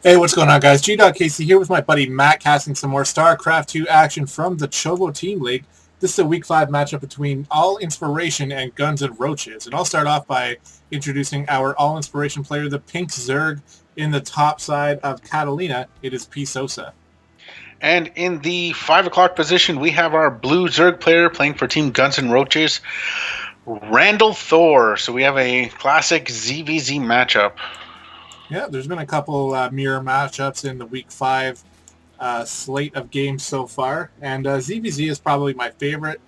Hey, what's going on, guys? G.Casey here with my buddy Matt, casting some more StarCraft 2 action from the Chobo Team League. This is a Week 5 matchup between All Inspiration and Guns and Roaches. And I'll start off by introducing our All Inspiration player, the pink Zerg, in the top side of Catalina. It is PSosa. And in the 5 o'clock position, we have our blue Zerg player playing for Team Guns and Roaches, RandAlThor. So we have a classic ZVZ matchup. Yeah, there's been a couple mirror matchups in the Week 5 slate of games so far, and ZVZ is probably my favorite,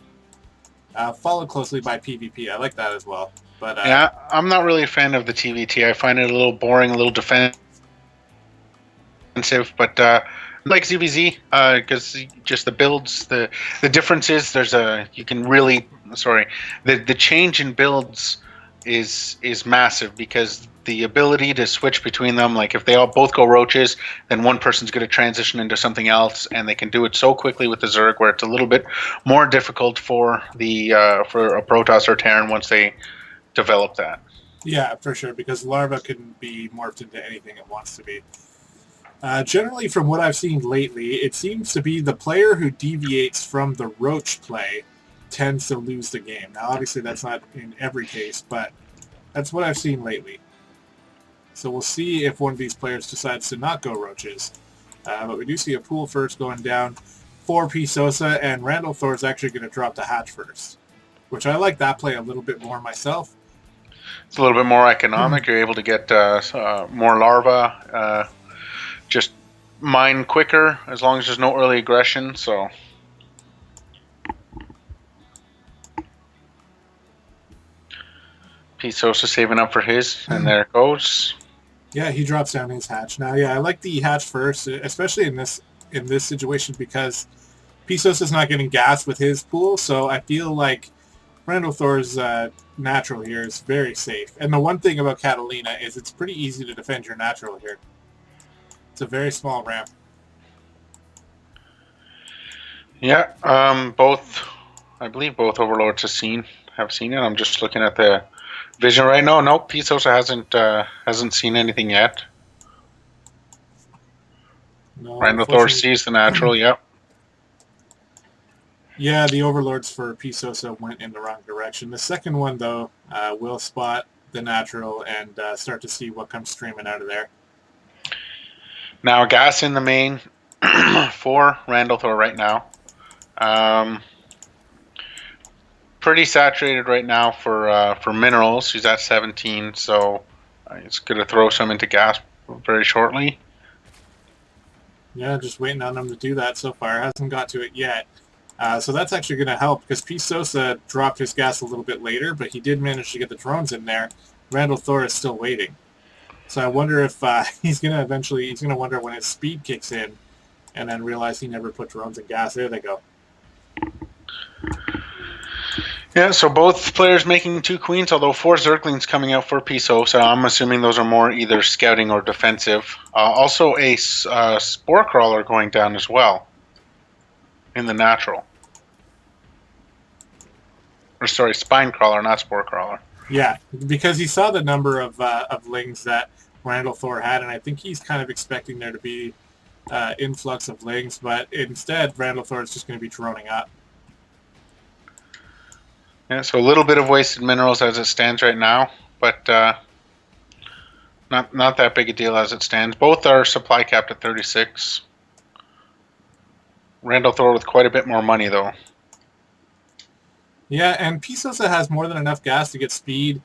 followed closely by PvP. I like that as well. But yeah, I'm not really a fan of the TVT. I find it a little boring, a little defensive, but I like ZVZ because just the builds, the difference is the change in builds is massive, because the ability to switch between them, like if they all both go roaches, then one person's going to transition into something else, and they can do it so quickly with the Zerg, where it's a little bit more difficult for the for a Protoss or Terran once they develop that. Yeah, for sure, because Larva can be morphed into anything it wants to be. Generally, from what I've seen lately, it seems to be the player who deviates from the roach play tends to lose the game. Now, obviously, that's not in every case, but that's what I've seen lately. So we'll see if one of these players decides to not go roaches. But we do see a pool first going down for PSosa, and RandAlThor is actually going to drop the hatch first, which I like that play a little bit more myself. It's a little bit more economic. You're able to get more larvae, just mine quicker, as long as there's no early aggression. So PSosa saving up for his, and there it goes. Yeah, he drops down his hatch. Now, yeah, I like the hatch first, especially in this situation, because PSosa's not getting gas with his pool, so I feel like RandAlThor's natural here is very safe. And the one thing about Catalina is it's pretty easy to defend your natural here. It's a very small ramp. Yeah, I believe both overlords have seen it. I'm just looking at the vision right now. No, PSosa hasn't seen anything yet. No, RandAlThor sees the natural. Yep. Yeah, the overlords for PSosa went in the wrong direction. The second one, though, will spot the natural and start to see what comes streaming out of there. Now, gas in the main for RandAlThor right now. Pretty saturated right now for minerals. He's at 17, so he's going to throw some into gas very shortly. Yeah, just waiting on him to do that so far. Hasn't got to it yet. So that's actually going to help, because PSosa dropped his gas a little bit later, but he did manage to get the drones in there. RandAlThor is still waiting. So I wonder if he's going to wonder when his speed kicks in and then realize he never put drones in gas. There they go. Yeah, so both players making 2 queens, although 4 Zerglings coming out for PSosa. I'm assuming those are more either scouting or defensive. Also a Spore Crawler going down as well in the natural. Or sorry, Spine Crawler, not Spore Crawler. Yeah, because he saw the number of lings that RandAlThor had, and I think he's kind of expecting there to be influx of lings, but instead RandAlThor is just going to be droning up. Yeah, so a little bit of wasted minerals as it stands right now, but not that big a deal as it stands. Both are supply capped at 36. RandAlThor with quite a bit more money, though. Yeah, and PSosa has more than enough gas to get speed,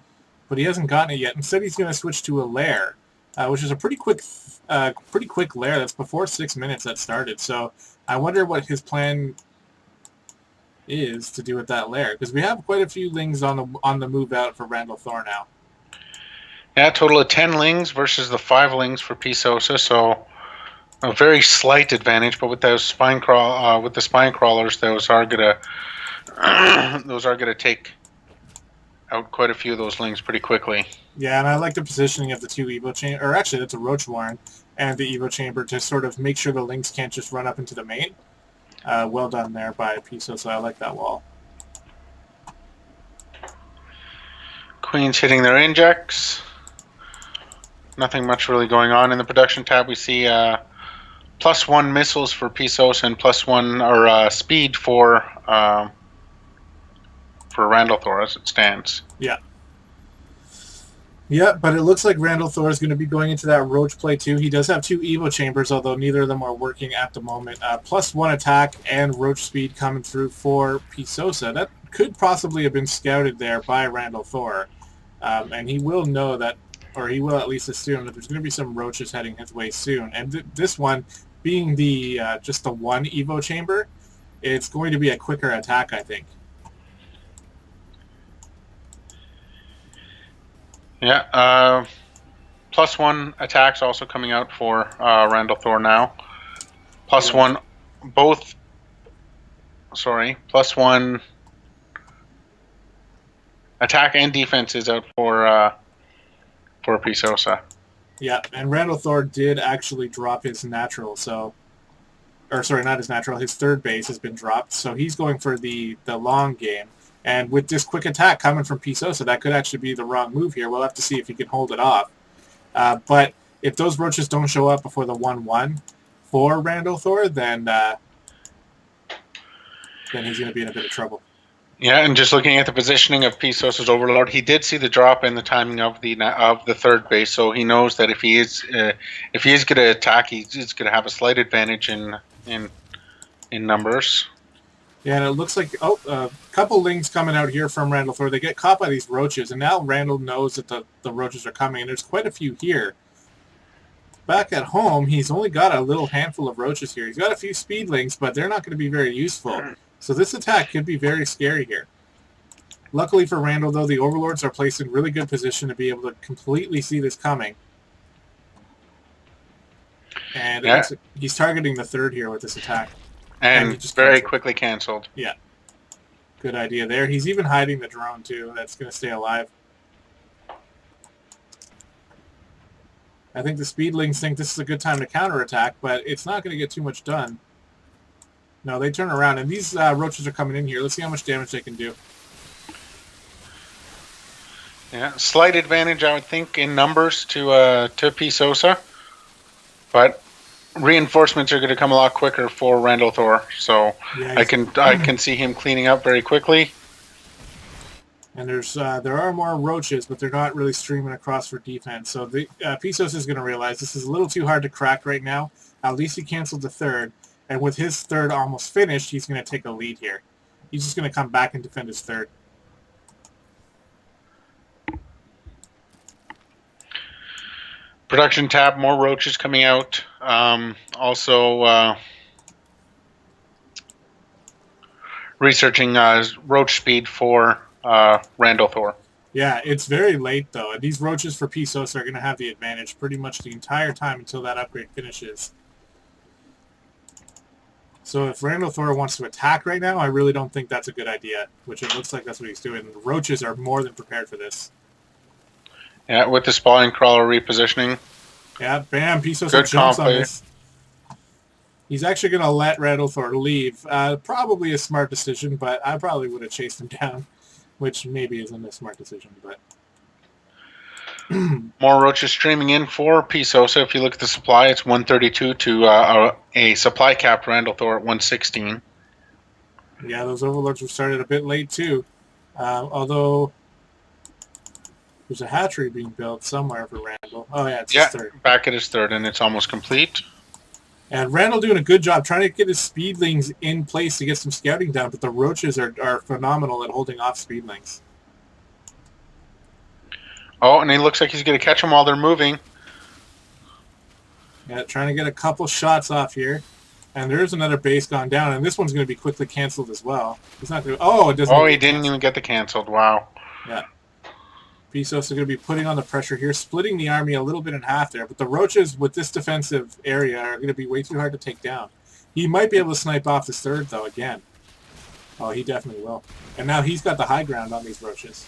but he hasn't gotten it yet. Instead, he's going to switch to a lair, which is a pretty quick lair. That's before 6 minutes that started. So I wonder what his plan is to do with that lair, because we have quite a few lings on the move out for RandAlThor now. Yeah, total of 10 lings versus the 5 lings for PSosa. So a very slight advantage, but with those spine crawlers, those are gonna take out quite a few of those lings pretty quickly. Yeah, and I like the positioning of the 2 Evo chamber, or actually that's a Roach Warren and the Evo chamber, to sort of make sure the lings can't just run up into the main. Well done there by PSosa. I like that wall. Queens hitting their injects. Nothing much really going on in the production tab. We see +1 missiles for PSosa and +1 or speed for RandAlThor as it stands. Yeah. Yeah, but it looks like RandAlThor is going to be going into that Roach play too. He does have 2 Evo chambers, although neither of them are working at the moment. +1 attack and Roach speed coming through for PSosa. That could possibly have been scouted there by RandAlThor. And he will know that, or he will at least assume that there's going to be some Roaches heading his way soon. And this one, being the just the 1 Evo chamber, it's going to be a quicker attack, I think. Yeah, +1 attacks also coming out for RandAlThor now. +1, both. Sorry, +1 attack and defense is out for PSosa. Yeah, and RandAlThor did actually drop his natural, so, or sorry, not his natural. His third base has been dropped, so he's going for the long game. And with this quick attack coming from PSosa, that could actually be the wrong move here. We'll have to see if he can hold it off. But if those Roaches don't show up before the 1-1 for RandAlThor, then he's going to be in a bit of trouble. Yeah, and just looking at the positioning of PSosa's Overlord, he did see the drop in the timing of the third base, so he knows that if he is going to attack, he's going to have a slight advantage in numbers. Yeah, and it looks like a couple lings coming out here from RandAlThor. They get caught by these Roaches, and now Randall knows that the Roaches are coming, and there's quite a few here. Back at home, he's only got a little handful of Roaches here. He's got a few Speedlings, but they're not going to be very useful. So this attack could be very scary here. Luckily for Randall, though, the Overlords are placed in really good position to be able to completely see this coming. And yeah, he's targeting the third here with this attack. And just very quickly canceled. Yeah. Good idea there. He's even hiding the drone, too. That's going to stay alive. I think the Speedlings think this is a good time to counterattack, but it's not going to get too much done. No, they turn around, and these Roaches are coming in here. Let's see how much damage they can do. Yeah, slight advantage, I would think, in numbers to PSosa, but reinforcements are going to come a lot quicker for RandAlThor, so yeah, I can see him cleaning up very quickly. And there are more Roaches, but they're not really streaming across for defense. So the PSosa is going to realize this is a little too hard to crack right now. At least he canceled the third, and with his third almost finished, he's going to take a lead here. He's just going to come back and defend his third. Production tab, more Roaches coming out. Also researching Roach speed for RandAlThor. Yeah, it's very late, though. And these Roaches for PSosa are going to have the advantage pretty much the entire time until that upgrade finishes. So if RandAlThor wants to attack right now, I really don't think that's a good idea, which it looks like that's what he's doing. The Roaches are more than prepared for this. Yeah, with the spawning crawler repositioning. Yeah, bam, PSosa jumps on this. He's actually going to let RandAlThor leave. Probably a smart decision, but I probably would have chased him down, which maybe isn't a smart decision. But more Roaches streaming in for PSosa. If you look at the supply, it's 132 to a supply capped RandAlThor at 116. Yeah, those Overlords were started a bit late, too. Although there's a hatchery being built somewhere for Randall. Oh, yeah, it's his third. Back at his third, and it's almost complete. And Randall doing a good job trying to get his Speedlings in place to get some scouting down, but the Roaches are phenomenal at holding off Speedlings. Oh, and he looks like he's going to catch them while they're moving. Yeah, trying to get a couple shots off here. And there's another base gone down, and this one's going to be quickly canceled as well. He's not going to... Oh, it doesn't... Oh, he didn't even get the canceled. Wow. Yeah. PSosa is going to be putting on the pressure here, splitting the army a little bit in half there. But the Roaches with this defensive area are going to be way too hard to take down. He might be able to snipe off his third, though, again. Oh, he definitely will. And now he's got the high ground on these Roaches.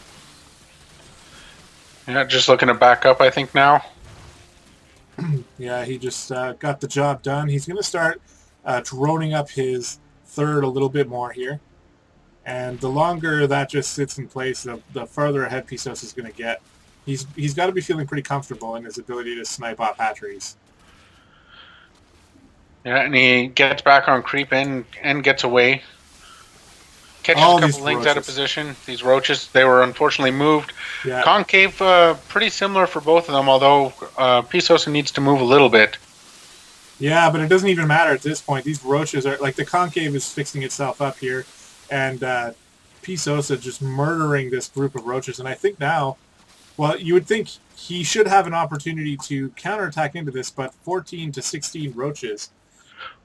Yeah, just looking to back up, I think, now. Yeah, he just got the job done. He's going to start droning up his third a little bit more here. And the longer that just sits in place, the farther ahead PSosa is going to get. He's got to be feeling pretty comfortable in his ability to snipe off hatcheries. Yeah, and he gets back on creep and gets away. Catches a All couple these lings out of roaches. position. These roaches, they were unfortunately moved. Yeah. Concave, pretty similar for both of them, although PSosa needs to move a little bit. Yeah, but it doesn't even matter at this point. These roaches are like the concave is fixing itself up here, and PSosa just murdering this group of roaches. And I think now, well, you would think he should have an opportunity to counterattack into this, but 14 to 16 roaches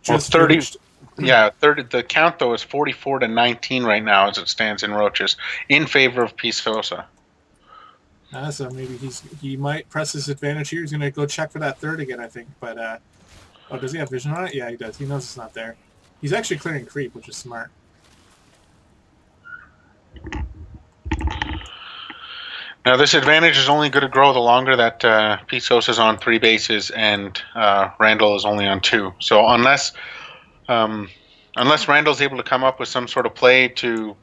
just 30. finished. Yeah, 30. The count though is 44 to 19 right now as it stands in roaches in favor of PSosa. So maybe he might press his advantage here. He's going to go check for that third again, I think. But oh, does he have vision on it? Yeah, he does. He knows it's not there. He's actually clearing creep, which is smart. Now this advantage is only going to grow the longer that PSosa is on 3 bases and Randall is only on 2. So unless Randall's able to come up with some sort of play to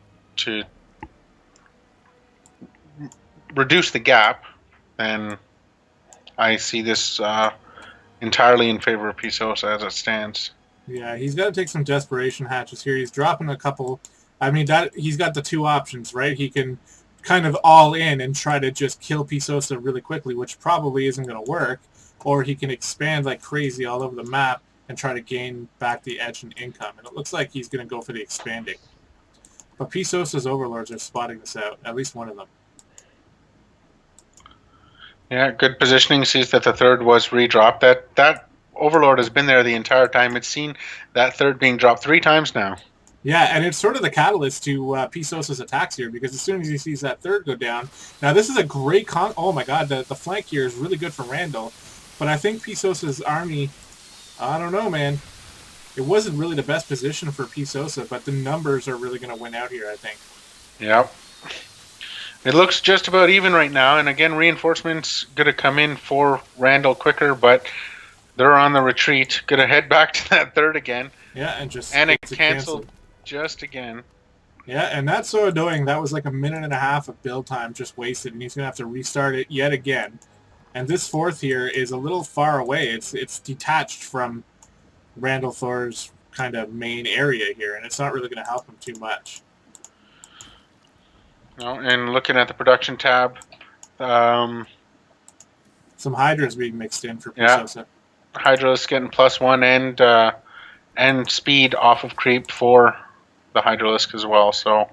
reduce the gap, then I see this entirely in favor of PSosa as it stands. Yeah, he's got to take some desperation hatches here. He's dropping a couple. I mean, that he's got the two options, right? He can kind of all in and try to just kill PSosa really quickly, which probably isn't going to work, or he can expand like crazy all over the map and try to gain back the edge and income. And it looks like he's going to go for the expanding. But PSosa's overlords are spotting this out, at least one of them. Yeah, good positioning. Sees that the third was redropped. That overlord has been there the entire time. It's seen that third being dropped 3 times now. Yeah, and it's sort of the catalyst to PSosa's attacks here, because as soon as he sees that third go down, now this is a great oh my god, the flank here is really good for Randall, but I think PSosa's army, I don't know, man. It wasn't really the best position for PSosa, but the numbers are really going to win out here, I think. Yep. It looks just about even right now, and again, reinforcements going to come in for Randall quicker, but they're on the retreat. Going to head back to that third again. Yeah, and it canceled just again. Yeah, and that's so annoying. That was like a minute and a half of build time just wasted, and he's going to have to restart it yet again. And this fourth here is a little far away. It's detached from RandAlThor's kind of main area here, and it's not really going to help him too much. No, and looking at the production tab, some Hydras being mixed in for PSosa. Yeah, Hydra's getting +1 and speed off of creep for the Hydralisk as well. So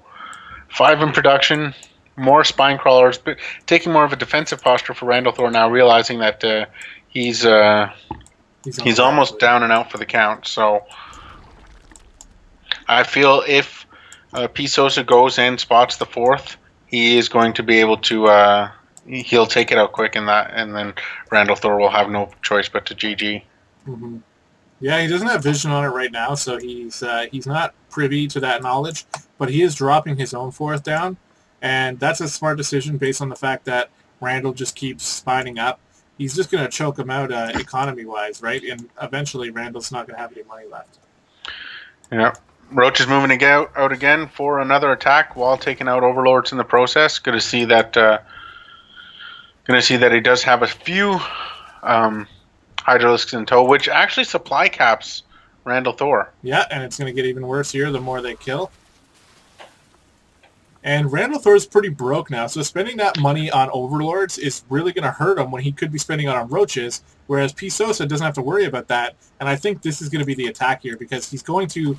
5 in production, more spine crawlers, but taking more of a defensive posture for RandAlThor now, realizing that he's almost down and out for the count. So I feel if PSosa goes and spots the fourth, he is going to be able to he'll take it out quick in that, and then RandAlThor will have no choice but to GG. Mm-hmm. Yeah, he doesn't have vision on it right now, so he's not privy to that knowledge, but he is dropping his own fourth down, and that's a smart decision based on the fact that Randall just keeps spining up. He's just going to choke him out economy-wise, right? And eventually Randall's not going to have any money left. Yeah. Roach is moving out again for another attack while taking out overlords in the process. Going to see that he does have a few Hydralisks in tow, which actually supply caps RandAlThor. Yeah, and it's going to get even worse here the more they kill. And RandAlThor is pretty broke now, so spending that money on overlords is really going to hurt him when he could be spending it on roaches, whereas PSosa doesn't have to worry about that. And I think this is going to be the attack here, because he's going to...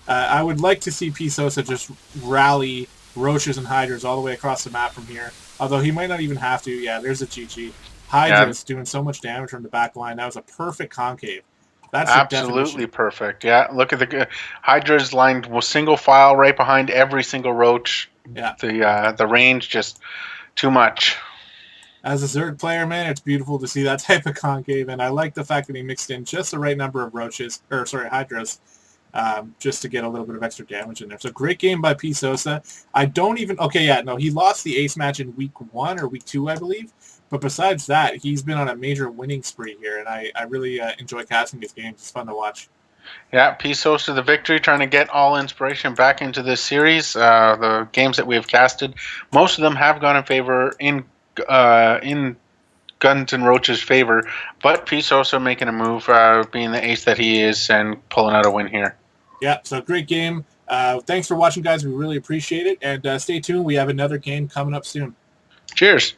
I would like to see PSosa just rally roaches and hydras all the way across the map from here, although he might not even have to. Yeah, there's a GG. Hydra's doing so much damage from the back line. That was a perfect concave. That's absolutely perfect. Yeah, look at the Hydra's lined with single file right behind every single roach. Yeah, the range just too much. As a Zerg player, man, it's beautiful to see that type of concave, and I like the fact that he mixed in just the right number of Hydras, just to get a little bit of extra damage in there. So great game by PSosa. He lost the ace match in week 1 or week 2, I believe. But besides that, he's been on a major winning spree here, and I really enjoy casting his games. It's fun to watch. Yeah, PSosa the victory, trying to get all inspiration back into this series. The games that we have casted, most of them have gone in in Guns and Roach's favor, but PSosa making a move, being the ace that he is, and pulling out a win here. Yeah, so great game. Thanks for watching, guys. We really appreciate it. And stay tuned. We have another game coming up soon. Cheers.